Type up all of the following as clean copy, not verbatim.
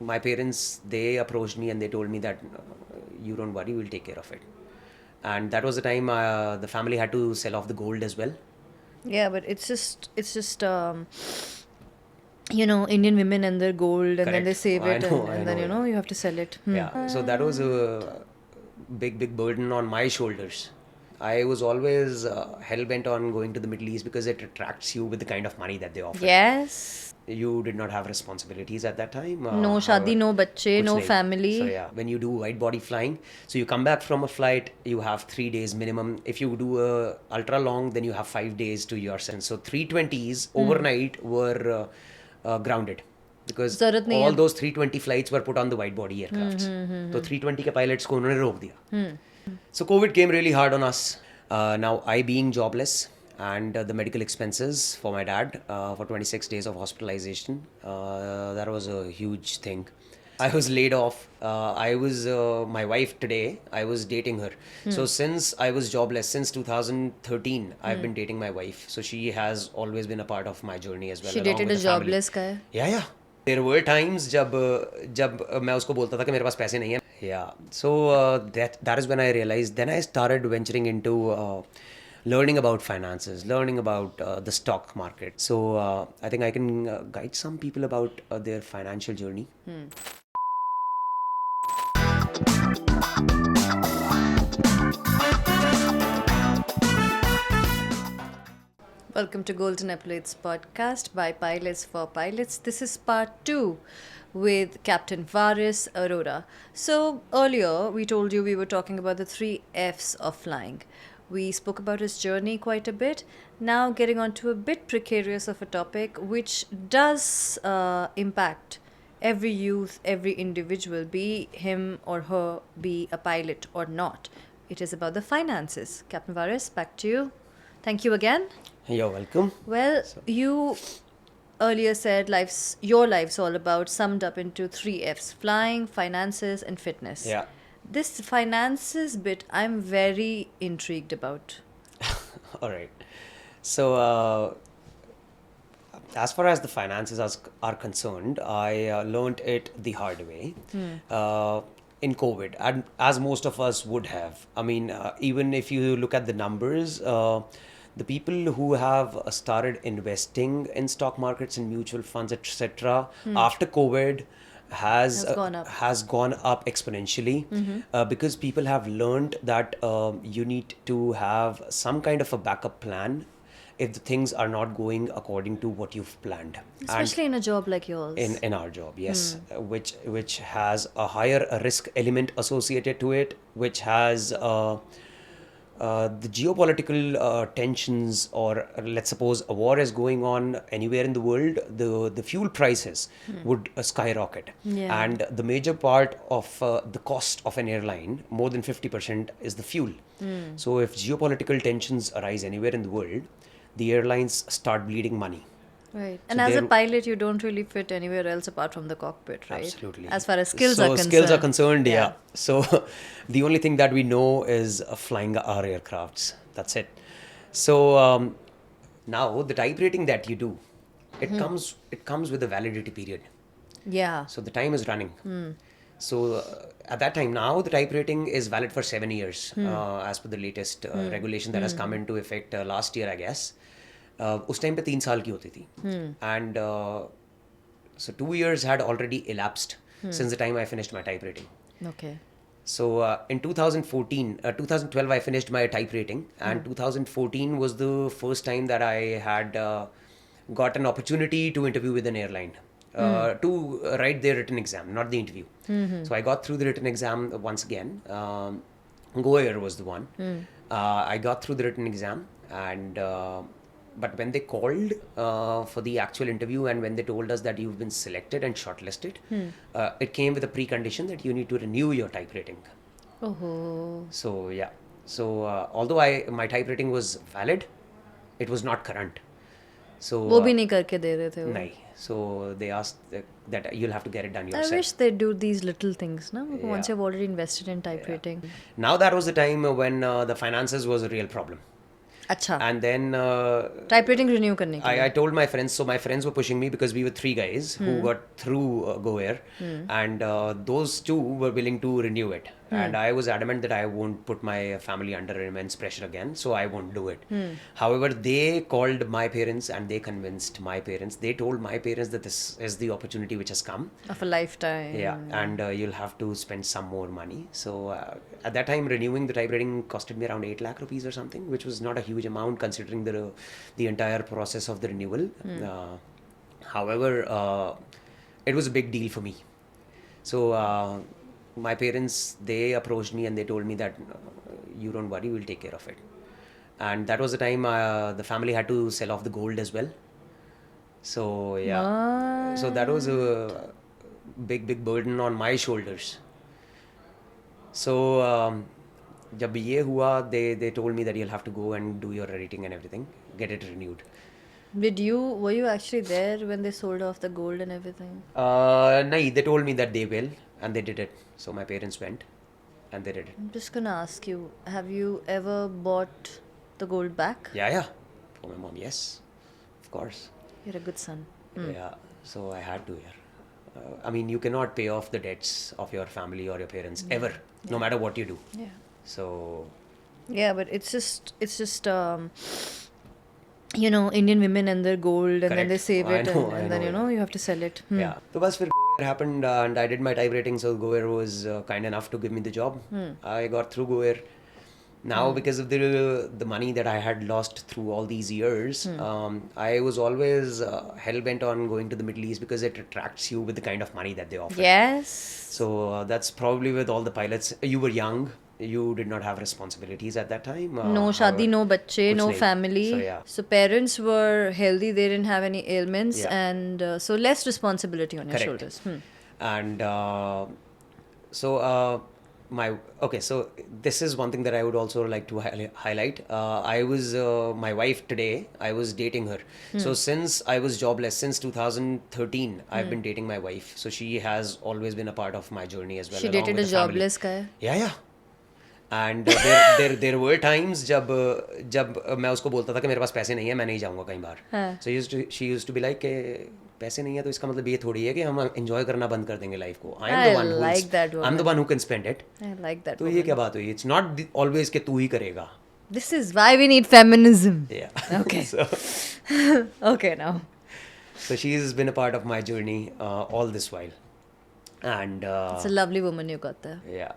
My parents, they approached me and they told me that you don't worry, we'll take care of it. And that was the time the family had to sell off the gold as well. Yeah, but it's just Indian women and their gold, and then they Correct. save I it, know, and I then know. you have to sell it. Yeah. So that was a big burden on my shoulders. I was always hell bent on going to the Middle East because it attracts you with the kind of money that they offer. Yes. You did not have responsibilities at that time. No shadi, no bachche, कुछ no नहीं. family. So yeah, when you do wide body flying, so you come back from a flight, you have 3 days minimum. If you do a ultra long, then you have 5 days to yourself. So 320s overnight were grounded because जरूरत नहीं all है. those 320 flights were put on the wide body aircrafts. तो 320 के pilots को उन्होंने रोक दिया. So COVID came really hard on us. Now I being jobless and the medical expenses for my dad for 26 days of hospitalization, that was a huge thing. I was laid off. I was my wife today. I was dating her. So since I was jobless since 2013, I've been dating my wife. So she has always been a part of my journey as well. She along dated with a the family. jobless guy. Yeah. There were times जब मैं उसको बोलता था कि मेरे पास पैसे नहीं है. Yeah. So that is when I realized. Then I started venturing into learning about finances, learning about the stock market. So I think I can guide some people about their financial journey. Welcome to Golden Epaulettes podcast by Pilots for Pilots. This is part 2 with Captain Varis Arora. So earlier we told you we were talking about the 3 F's of flying. We spoke about his journey quite a bit. Now getting on to a bit precarious of a topic which does impact every youth, every individual, be him or her, be a pilot or not. It is about the finances. Captain Varis, back to you. Thank you again. You're welcome. Well, you earlier said your life's all about summed up into 3 F's: flying, finances, and fitness. Yeah. This finances bit I'm very intrigued about. All right. So as far as the finances are concerned, I learned it the hard way in COVID, and as most of us would have. I mean, even if you look at the numbers, the people who have started investing in stock markets and mutual funds, etc., after COVID has gone up exponentially because people have learned that you need to have some kind of a backup plan if the things are not going according to what you've planned. Especially in a job like yours. In our job, yes, which has a higher risk element associated to it, which has the geopolitical tensions, or let's suppose a war is going on anywhere in the world, the fuel prices would skyrocket. Yeah. And the major part of the cost of an airline, more than 50%, is the fuel. So if geopolitical tensions arise anywhere in the world, the airlines start bleeding money. Right. And as a pilot, you don't really fit anywhere else apart from the cockpit, right? Absolutely. As far as skills are concerned. Skills are concerned, yeah. So the only thing that we know is flying our aircrafts. That's it. So now the type rating that you do, it comes with a validity period. Yeah. So the time is running. So at that time, now the type rating is valid for 7 years as per the latest regulation that has come into effect last year, I guess. उस time पे 3 साल की होती थी. And so 2 years had already elapsed since the time I finished my type rating. Okay. So in 2012 I finished my type rating, and 2014 was the first time that I had got an opportunity to interview with an airline to write their written exam, not the interview. So I got through the written exam once again. Go Air was the one. I got through the written exam, and but when they called for the actual interview, and when they told us that you've been selected and shortlisted, it came with a precondition that you need to renew your type rating. Oh. So yeah. So although my type rating was valid, it was not current. So वो भी नहीं करके दे रहे थे वो. nahi. So they asked that you'll have to get it done yourself. I wish they do these little things, no? Once you've already invested in type rating. Now that was the time when the finances was a real problem. अच्छा. And then type rating renew करने के लिए. I told my friends, so my friends were pushing me because we were three guys who got through Go Air, and those two were willing to renew it. And I was adamant that I won't put my family under immense pressure again, so I won't do it. However, they called my parents and they convinced my parents. They told my parents that this is the opportunity which has come. Of a lifetime. Yeah, and you'll have to spend some more money. So at that time, renewing the type rating costed me around 8 lakh rupees or something, which was not a huge amount considering the entire process of the renewal. However, it was a big deal for me. So my parents, they approached me and they told me that you don't worry, we'll take care of it. And that was the time the family had to sell off the gold as well. So yeah, so that was a big burden on my shoulders. So जब ये हुआ, they told me that you'll have to go and do your rating and everything, get it renewed. Were you actually there when they sold off the gold and everything? No, they told me that they will, and they did it. So my parents went, and they did it. I'm just gonna ask you, have you ever bought the gold back? Yeah. For my mom, yes, of course. You're a good son. Yeah, so I had to, yeah. I mean, you cannot pay off the debts of your family or your parents ever, no matter what you do. Yeah. So Yeah, but it's just you know, Indian women and their gold, and then they Correct. save I it, know, and I then know, you know you have to sell it. yeah. So bas fir Go Air happened, and I did my type rating. So Go Air was kind enough to give me the job. I got through Go Air. Now, because of the money that I had lost through all these years, I was always hell bent on going to the Middle East because it attracts you with the kind of money that they offer. Yes. So that's probably with all the pilots. You were young. You did not have responsibilities at that time. No shadi, no bachche, kuch no nahi. family. So, yeah. So parents were healthy, they didn't have any ailments, Yeah. and so less responsibility on your Correct. shoulders. And so this is one thing that I would also like to highlight. I was my wife today. I was dating her. So since I was jobless since 2013, I've been dating my wife. So she has always been a part of my journey as well. She along dated with a the family. jobless guy. Yeah. And there were times जब मैं उसको बोलता था कि मेरे पास पैसे नहीं है, मैं नहीं जाऊंगा कहीं बाहर. So she used to be like कि पैसे नहीं है तो इसका मतलब ये थोड़ी है कि हम enjoy करना बंद कर देंगे life को. I'm the one who can spend it. I like that. तो ये क्या बात हुई? It's not always कि तू ही करेगा. This is why we need feminism. Yeah. Okay. So Okay, now. she's been a part of my journey all this while, and It's a lovely woman you got there. yeah.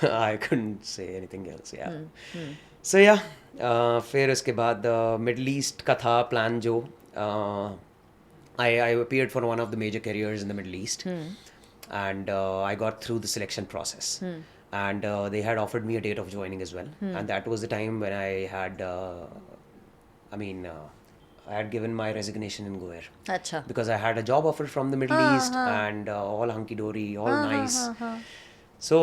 I couldn't say anything else. Yeah. So yeah. फिर उसके बाद Middle East का था plan जो I appeared for one of the major carriers in the Middle East, and I got through the selection process, and they had offered me a date of joining as well, and that was the time when I had I had given my resignation in Go Air. Acha. Because I had a job offer from the Middle East, and all hunky-dory, all nice. So,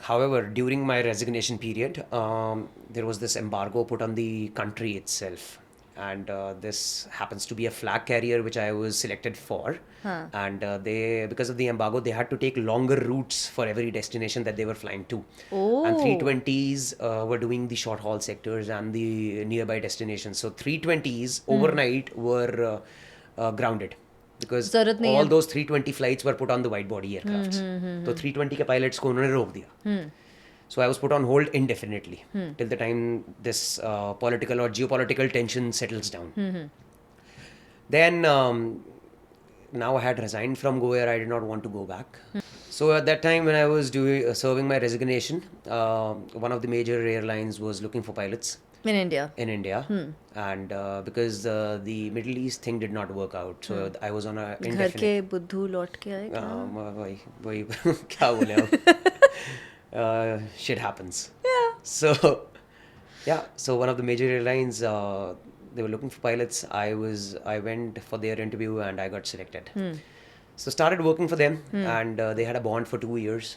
however, during my resignation period, there was this embargo put on the country itself. And this happens to be a flag carrier which I was selected for. And because of the embargo, they had to take longer routes for every destination that they were flying to. And 320s were doing the short haul sectors and the nearby destinations. So 320s overnight were grounded. Because all those 320 flights were put on the wide body aircrafts. So 320 के pilots को उन्होंने रोक दिया. So I was put on hold indefinitely till the time this political or geopolitical tension settles down. Then now I had resigned from Go Air. I did not want to go back. So at that time when I was serving my resignation, one of the major airlines was looking for pilots. In India. And because the Middle East thing did not work out, so I was on a indefinite. घर के बुद्धू लौट के आए क्या? वही क्या बोले अब? Shit happens. Yeah. So one of the major airlines, they were looking for pilots. I went for their interview and I got selected. So started working for them, and they had a bond for 2 years,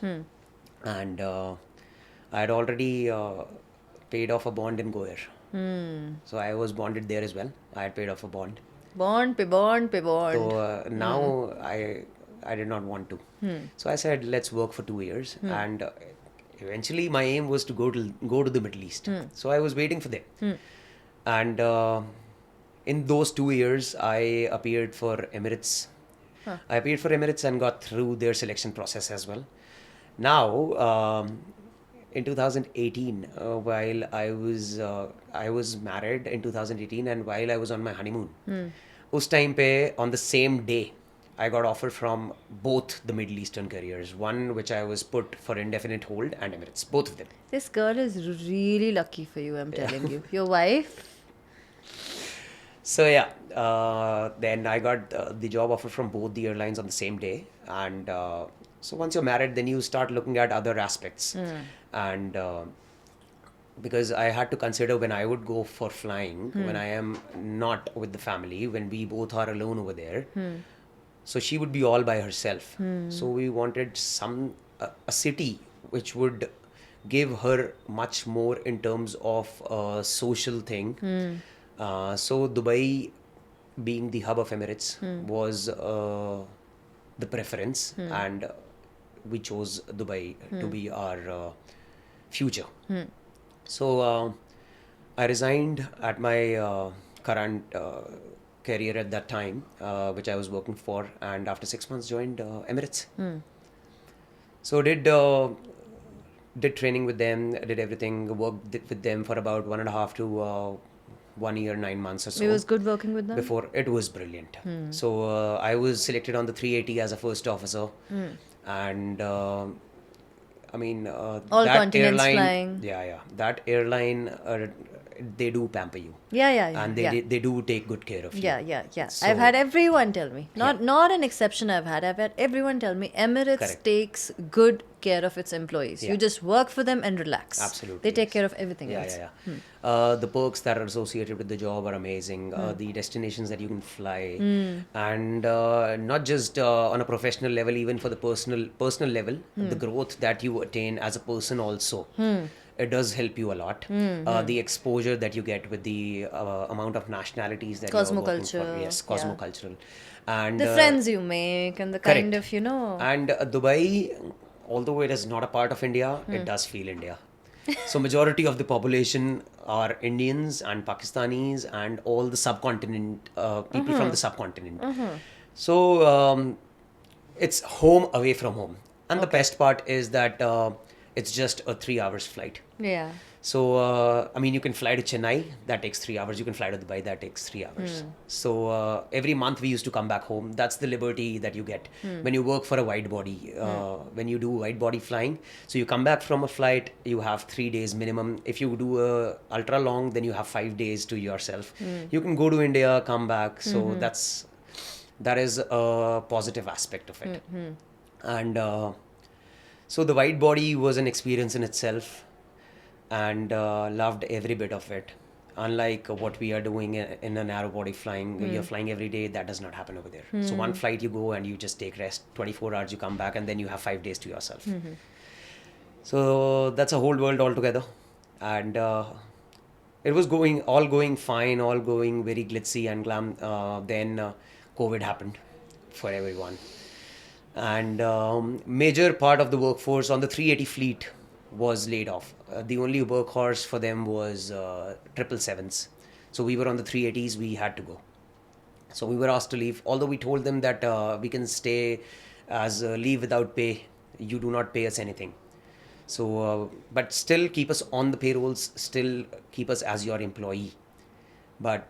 and I had already paid off a bond in Go Air. So I was bonded there as well. I had paid off a bond. Bond pe bond pe bond. So now I did not want to. So I said, let's work for 2 years. And eventually my aim was to go to the Middle East. So I was waiting for them. And in those 2 years, I appeared for Emirates. I appeared for Emirates and got through their selection process as well. Now, in 2018, while I was married in 2018, and while I was on my honeymoon, उस time पे on the same day, I got offer from both the Middle Eastern carriers. One which I was put for indefinite hold, and Emirates, both of them. This girl is really lucky for you, I'm telling you. Your wife? So yeah, then I got the job offer from both the airlines on the same day, and so once you're married, then you start looking at other aspects, and because I had to consider when I would go for flying, when I am not with the family, when we both are alone over there. So she would be all by herself. So we wanted a city which would give her much more in terms of a social thing. So Dubai, being the hub of Emirates, was the preference, and we chose Dubai to be our future. So I resigned at my current career at that time, which I was working for, and after 6 months joined Emirates. So did training with them, did everything, worked with them for about 1.5 to 1 year, 9 months or so. It was good working with them? Before, it was brilliant. So I was selected on the 380 as a first officer, and I mean, All that continents airline, flying. yeah, that airline, they do pamper you, Yeah. and they do take good care of you. Yeah. So- I've had everyone tell me. Not an exception I've had everyone tell me Emirates Correct. takes good care of its employees. Yeah. You just work for them and relax. Absolutely, They take yes. care of everything Yeah, else. The perks that are associated with the job are amazing. The destinations that you can fly, and not just on a professional level, even for the personal level, the growth that you attain as a person also. It does help you a lot. The exposure that you get with the amount of nationalities that you're working for. Cosmoculture, Yes, yeah. cosmocultural. And The friends you make and the kind correct. of, And Dubai, although it is not a part of India, it does feel India. So majority of the population are Indians and Pakistanis and all the subcontinent people from the subcontinent. So it's home away from home. And the best part is that it's just a 3 hours flight. Yeah. So, I mean, you can fly to Chennai, that takes 3 hours. You can fly to Dubai, that takes 3 hours. So, every month we used to come back home. That's the liberty that you get when you work for a wide body, when you do wide body flying. So, you come back from a flight, you have 3 days minimum. If you do a ultra long, then you have 5 days to yourself. You can go to India, come back. So, that is a positive aspect of it. And so, the wide body was an experience in itself. And loved every bit of it. Unlike what we are doing in a narrow body flying, you're flying every day, that does not happen over there. So one flight you go and you just take rest, 24 hours you come back, and then you have 5 days to yourself. So that's a whole world altogether. And it was all going fine, all going very glitzy and glam. Then COVID happened for everyone. And major part of the workforce on the 380 fleet was laid off. The only workhorse for them was 777s. So we were on the 380s, we had to go. So we were asked to leave, although we told them that we can stay as leave without pay. You do not pay us anything. So, but still keep us on the payrolls, still keep us as your employee. But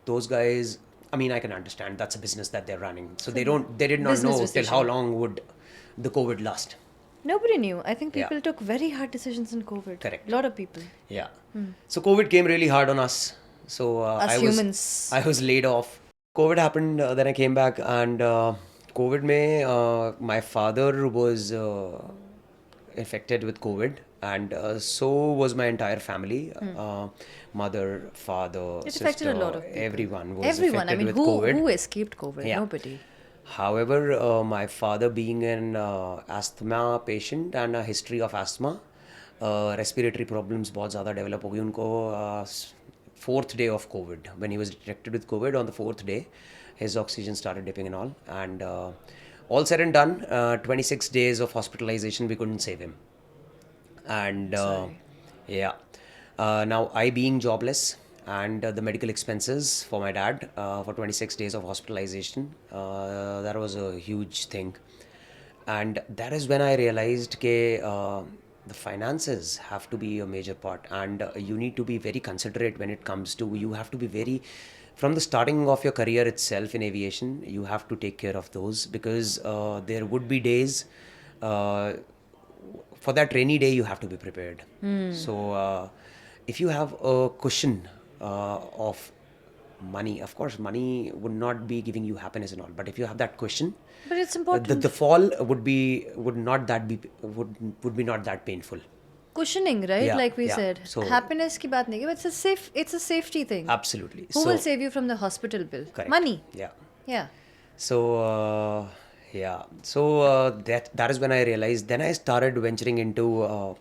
those guys, I mean, I can understand that's a business that they're running. So they did not Business know decision. till how long would the COVID last. Nobody knew. I think Yeah. people took very hard decisions in COVID. Correct. A lot of people. Yeah. So COVID came really hard on us. So Humans. I was laid off. COVID happened, then I came back, and COVID my father was infected with COVID, and so was my entire family. Mother, father, It sister, affected a lot of people. everyone was Everyone. affected I mean, with who COVID. who escaped COVID? Yeah. Nobody. However, my father being an asthma patient and a history of asthma, respiratory problems बहुत ज़्यादा develop हो गई उनको. 4th day of COVID, when he was detected with COVID, on the 4th day, his oxygen started dipping and all. And all said and done, 26 days of hospitalization, we couldn't save him. And Sorry. yeah, now I being jobless and the medical expenses for my dad for 26 days of hospitalization, that was a huge thing. And that is when I realized the finances have to be a major part, and you need to be very considerate when it comes to, you have to be very, from the starting of your career itself in aviation, you have to take care of those, because there would be days, uh, for that rainy day you have to be prepared. So if you have a cushion of money, of course money would not be giving you happiness and all, but if you have that cushion, But it's the important. fall would not that be would be not that painful. Cushioning, right? Yeah, Like we yeah. said. So Happiness ki baat nahi, but it's a safety thing. absolutely. Who will So save you from the hospital bill? correct. Money. Yeah. Yeah. So yeah. So that is when I realized. Then I started venturing into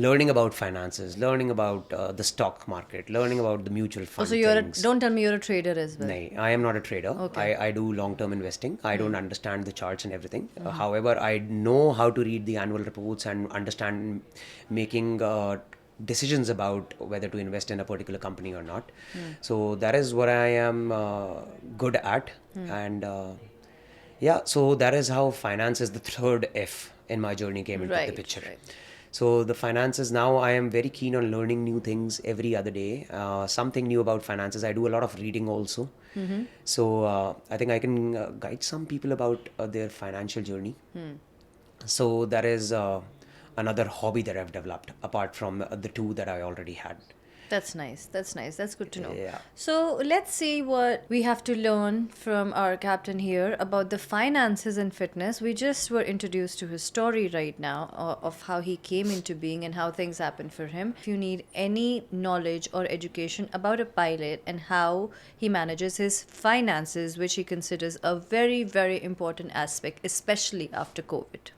learning about finances, learning about the stock market, learning about the mutual Oh, so fund things. don't tell me you're a trader as well. No, I am not a trader. Okay. I do long-term investing. I don't understand the charts and everything. However, I know how to read the annual reports and understand making decisions about whether to invest in a particular company or not. So that is what I am good at. And yeah, so that is how finance is the third F in my journey came into the Right, picture. right. So the finances, now I am very keen on learning new things every other day. Something new about finances. I do a lot of reading also. So I think I can guide some people about their financial journey. So that is another hobby that I've developed apart from the two that I already had. That's nice. That's nice. That's good to know. Yeah. So let's see what we have to learn from our captain here about the finances and fitness. We just were introduced to his story right now of how he came into being and how things happened for him. If you need any knowledge or education about a pilot and how he manages his finances, which he considers a very, very important aspect, especially after COVID,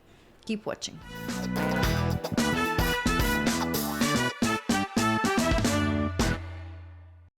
keep watching.